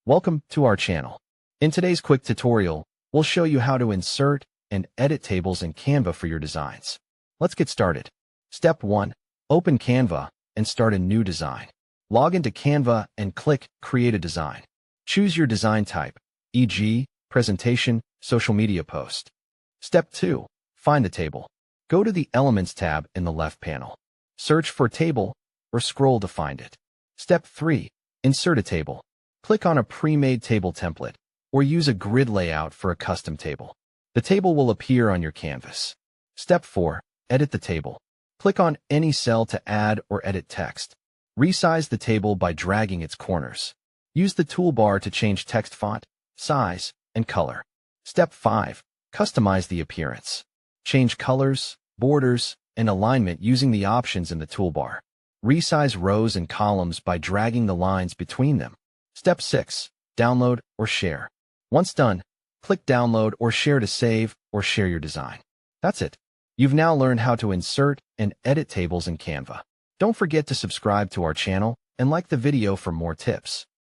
Welcome to our channel. In today's quick tutorial, we'll show you how to insert and edit tables in Canva for your designs. Let's get started. Step 1. Open Canva and start a new design. Log into Canva and click Create a Design. Choose your design type, e.g., presentation, social media post. Step 2. Find the table. Go to the Elements tab in the left panel. Search for table or scroll to find it. Step 3. Insert a table. Click on a pre-made table template or use a grid layout for a custom table. The table will appear on your canvas. Step 4. Edit the table. Click on any cell to add or edit text. Resize the table by dragging its corners. Use the toolbar to change text font, size, and color. Step 5. Customize the appearance. Change colors, borders, and alignment using the options in the toolbar. Resize rows and columns by dragging the lines between them. Step 6. Download or share. Once done, click Download or Share to save or share your design. That's it. You've now learned how to insert and edit tables in Canva. Don't forget to subscribe to our channel and like the video for more tips.